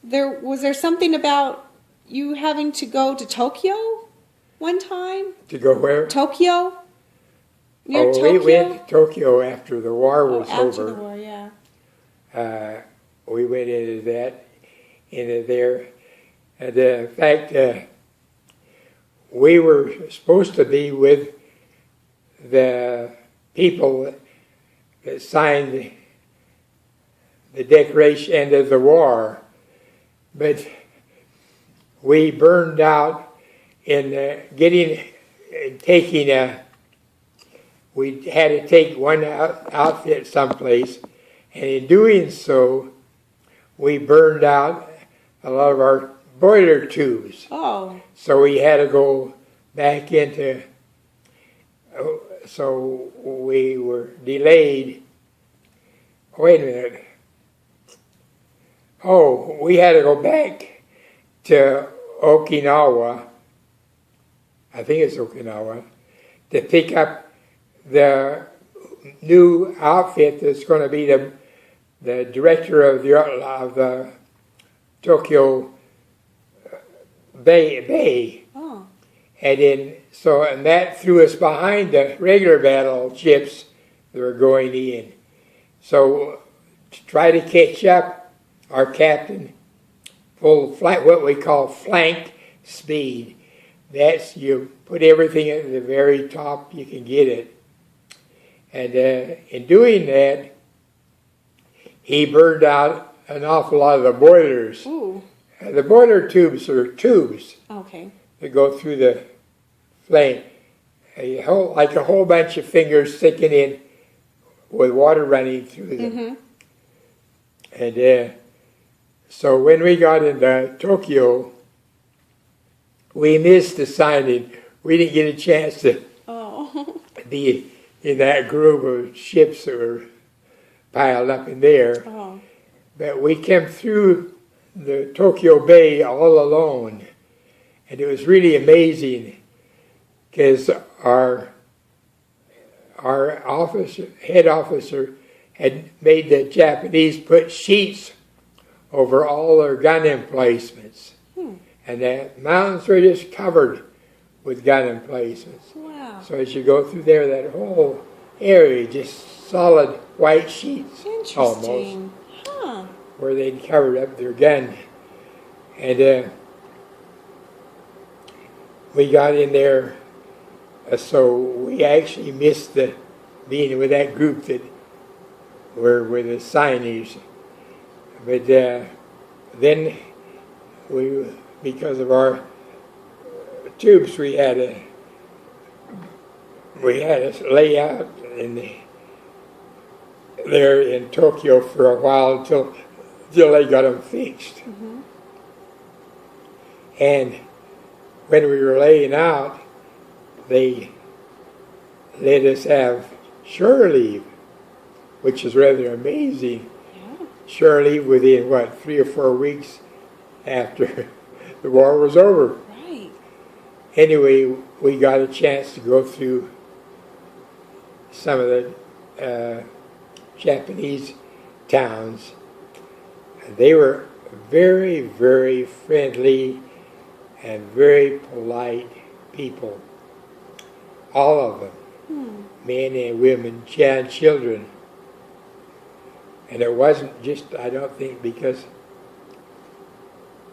there something about you having to go to Tokyo one time? To go where? Tokyo? Near Oh, Tokyo? we went to Tokyo after the war was after over. the war, yeah. We went into there. And in fact, we were supposed to be with the people that signed the Declaration end of the war, but we burned out in we had to take one outfit someplace, and in doing so, we burned out a lot of our boiler tubes. Oh. So we had to go back into, so we were delayed. Wait a minute. Oh, we had to go back to Okinawa, I think it's Okinawa, to pick up the new outfit that's going to be the director of the Tokyo Bay. Oh. And that threw us behind the regular battleships that were going in. So to try to catch up, our captain what we call flank speed. That's you put everything at the very top you can get it. And in doing that, he burned out an awful lot of the boilers. Ooh. The boiler tubes are tubes Okay. that go through the flame. Like a whole bunch of fingers sticking in with water running through them. Mm-hmm. And so when we got into Tokyo, we missed the signing. We didn't get a chance to be in that group of ships that were piled up in there. Oh. But we came through the Tokyo Bay all alone. And it was really amazing because our head officer had made the Japanese put sheets over all their gun emplacements. And the mountains were just covered with gun emplacements. Wow. So as you go through there, that whole area, just solid white sheets almost, Interesting. Huh. where they'd covered up their gun. And we got in there, so we actually missed being with that group that were with the signers. But then because of our tubes, we had to lay out there in Tokyo for a while until they got them fixed. Mm-hmm. And when we were laying out, they let us have shore leave, which is rather amazing. Yeah. Shore leave within, 3 or 4 weeks after the war was over. Right. Anyway, we got a chance to go through some of the Japanese towns. They were very, very friendly and very polite people. All of them. Men and women, and children. And it wasn't just, I don't think, because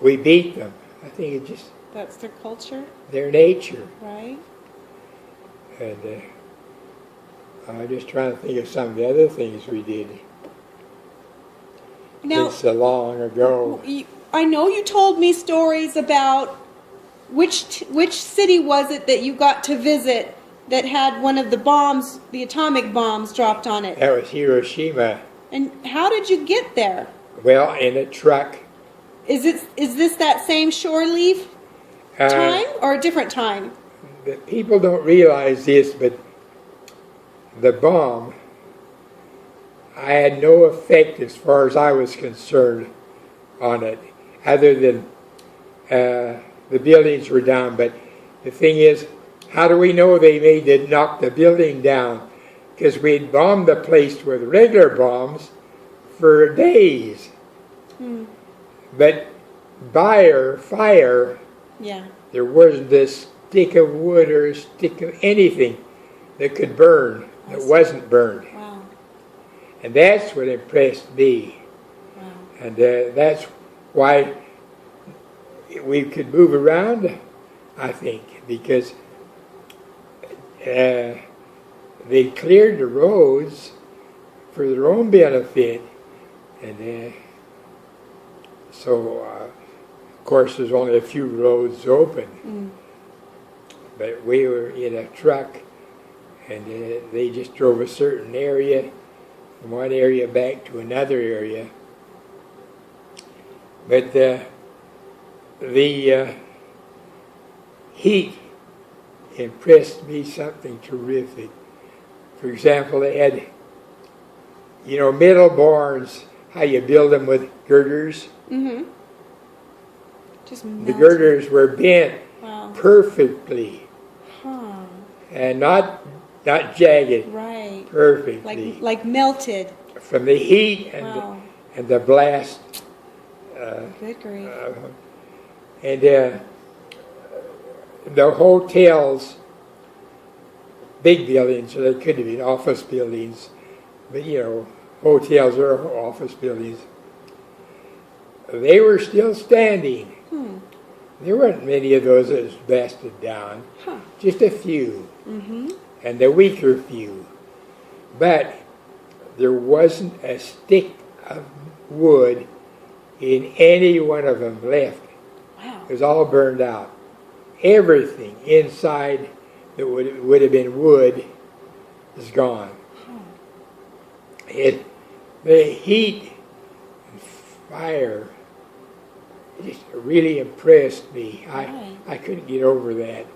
we beat them. I think it's just That's their culture, their nature. right? And I'm just trying to think of some of the other things we did. Now, It's so long ago. I know you told me stories about which city was it that you got to visit that had one of the bombs, the atomic bombs, dropped on it. That was Hiroshima. And how did you get there? Well, in a truck. Is this that same shore leave time or a different time? The people don't realize this, but the bomb, I had no effect as far as I was concerned on it, other than the buildings were down. But the thing is, how do we know they knock the building down? Because we'd bombed the place with regular bombs for days. But fire, Yeah. there wasn't a stick of wood or a stick of anything that could burn, that wasn't burned. Wow. And that's what impressed me. Wow. And that's why we could move around, I think, because they cleared the roads for their own benefit. And so, of course, there's only a few roads open. But we were in a truck, and they just drove a certain area, from one area back to another area. But the heat impressed me something terrific. For example, they had, metal barns, how you build them with girders. Mm-hmm. Just The melted. girders were bent Wow. perfectly Huh. and not jagged, Right. perfectly. Like melted. From the heat and, Wow. and the blast. Good grief. And the hotels, big buildings, so they could have been office buildings, but hotels are office buildings. They were still standing. There weren't many of those that was blasted down, Huh. just a few, Mm-hmm. and the weaker few. But there wasn't a stick of wood in any one of them left. Wow. It was all burned out. Everything inside that would have been wood is gone. The heat and fire just really impressed me. Right. I couldn't get over that.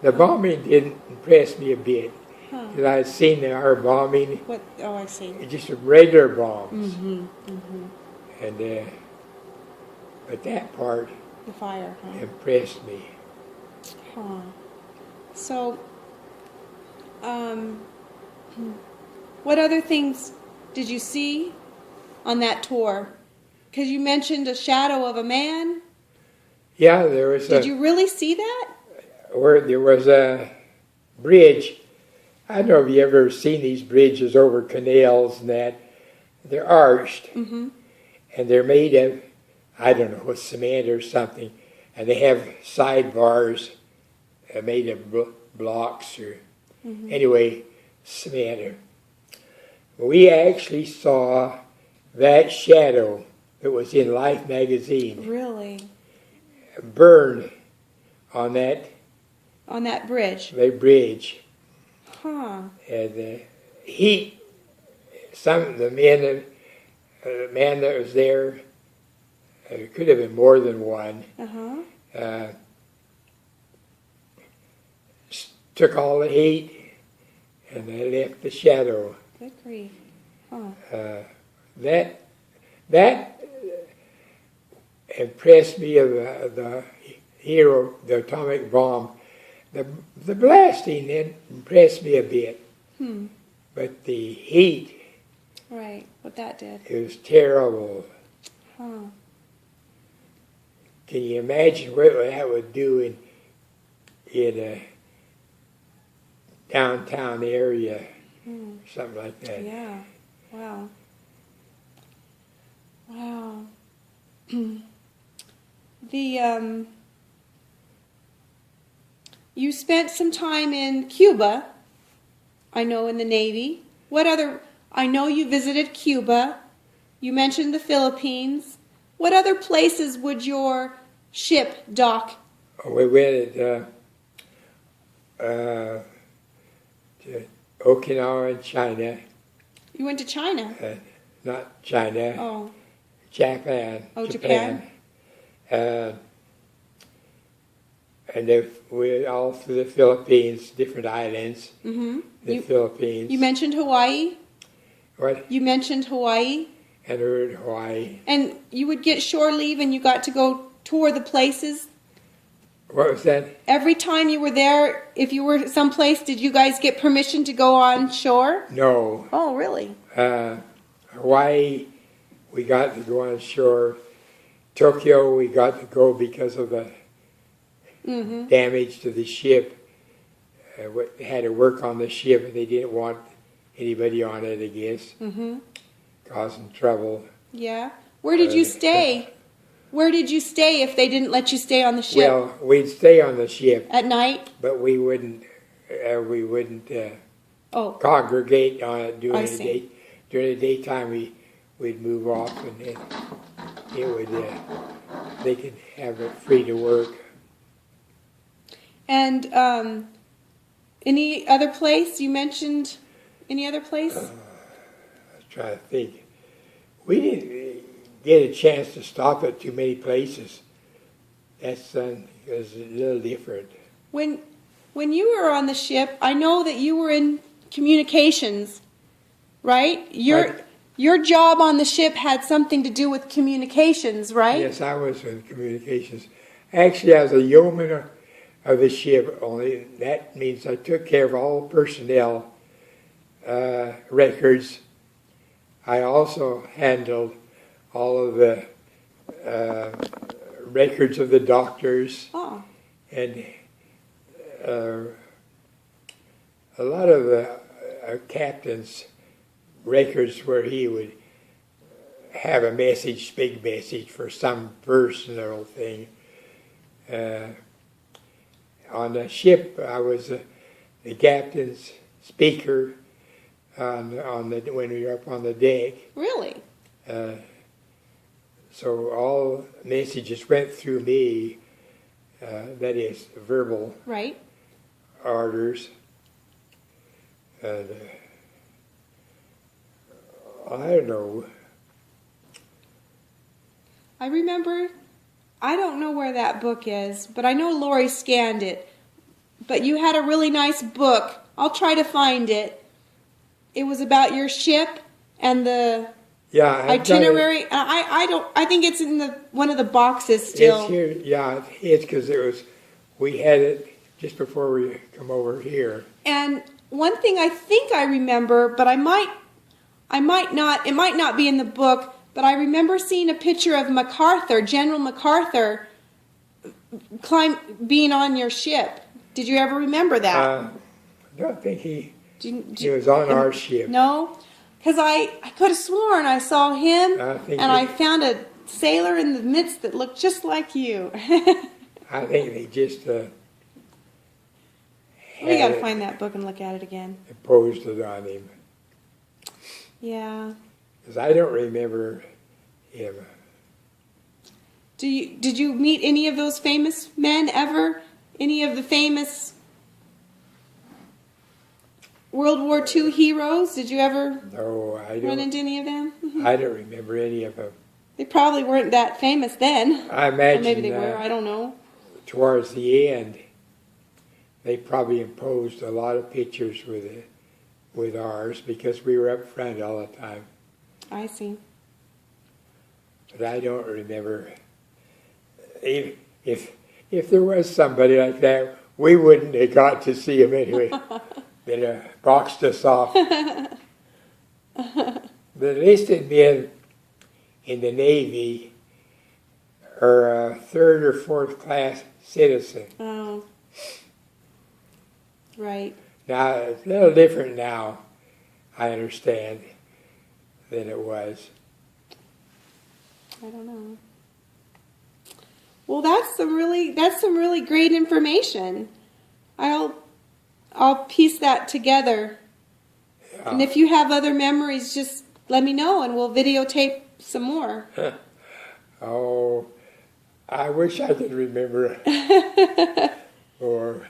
The bombing didn't impress me a bit, Huh. because I had seen our bombing, What? Oh, I see. just regular bombs. Mm-hmm. Mm-hmm. And but that part The fire. Huh. impressed me. Huh. So, what other things did you see on that tour? Because you mentioned a shadow of a man. Yeah, there was Did you really see that? where there was a bridge. I don't know if you ever seen these bridges over canals and that. They're arched, Mm-hmm. and they're made of, I don't know, with cement or something, and they have sidebars made of blocks or anyway, cement. We actually saw that shadow that was in Life magazine Really? burn on that On that bridge? bridge. Huh. And the heat, some of the man that was there, it could have been more than one, Uh-huh. took all the heat and they left the shadow. Good grief. Huh. That impressed me of the hero, the atomic bomb. The blasting impressed me a bit, but the heat, Right. What that did. it was terrible. Huh. Can you imagine what that would do in a downtown area, something like that? Yeah. Wow. Wow. You spent some time in Cuba, I know, in the Navy. I know you visited Cuba. You mentioned the Philippines. What other places would your ship dock? We went to Okinawa in China, You went to China. not China, Oh, Japan. Oh, Japan. And we all through the Philippines, different islands. mm-hmm. The Philippines. You mentioned Hawaii. What? You mentioned Hawaii. And we were in Hawaii. And you would get shore leave and you got to go tour the places. What was that? Every time you were there, if you were someplace, did you guys get permission to go on shore? No. Oh, really? Hawaii, we got to go on shore Tokyo, we got to go because of the Mm-hmm. damage to the ship. They had to work on the ship, and they didn't want anybody on it, I guess, Mm-hmm. causing trouble. Yeah. Where did you stay? Where did you stay if they didn't let you stay on the ship? Well, we'd stay on the ship, At night? but we wouldn't Oh, congregate on it I see. during the daytime. We'd move off, and then it would they could have it free to work. and any other place you mentioned? Any other place? I was trying to think. We didn't get a chance to stop at too many places. That's was a little different. When you were on the ship, I know that you were in communications, right? Your job on the ship had something to do with communications, right? Yes, I was in communications. Actually, I was a yeoman of the ship. Only that means I took care of all personnel records. I also handled all of the records of the doctors Oh, and a lot of the captain's records where he would have a message, big message for some personal thing. On the ship, I was the captain's speaker when we were up on the deck. really? So all messages went through me, that is, verbal Right. orders. And I don't know. I remember, I don't know where that book is, but I know Lori scanned it. But you had a really nice book. I'll try to find it. It was about your ship and the Yeah, I've got it. itinerary. I think it's in one of the boxes still. It's here. Yeah, it's because we had it just before we come over here. And one thing I think I remember, but I might not, it might not be in the book, but I remember seeing a picture of MacArthur, General MacArthur, being on your ship. Did you ever remember that? I don't think he Do was on our ship. No? Because I could have sworn I saw him, I think and he- I found a sailor in the midst that looked just like you. I think they just We got to had find that book and look at it again. imposed it on him. Yeah. Because I don't remember him. Did you meet any of those famous men ever? Any of the famous World War II heroes? Did you ever No, I run don't. into any of them? I don't remember any of them. They probably weren't that famous then. I Or imagine maybe they were. I don't know. towards the end, they probably imposed a lot of pictures with ours because we were up front all the time. I see. But I don't remember. If there was somebody like that, we wouldn't have got to see him anyway. They'd boxed us off. The enlisted men in the Navy are a third or fourth class citizen. Oh. Right. Now, it's a little different now, I understand, than it was. I don't know. Well, that's some really great information. I'll piece that together. And if you have other memories, just let me know and we'll videotape some more. Oh, I wish I could remember more.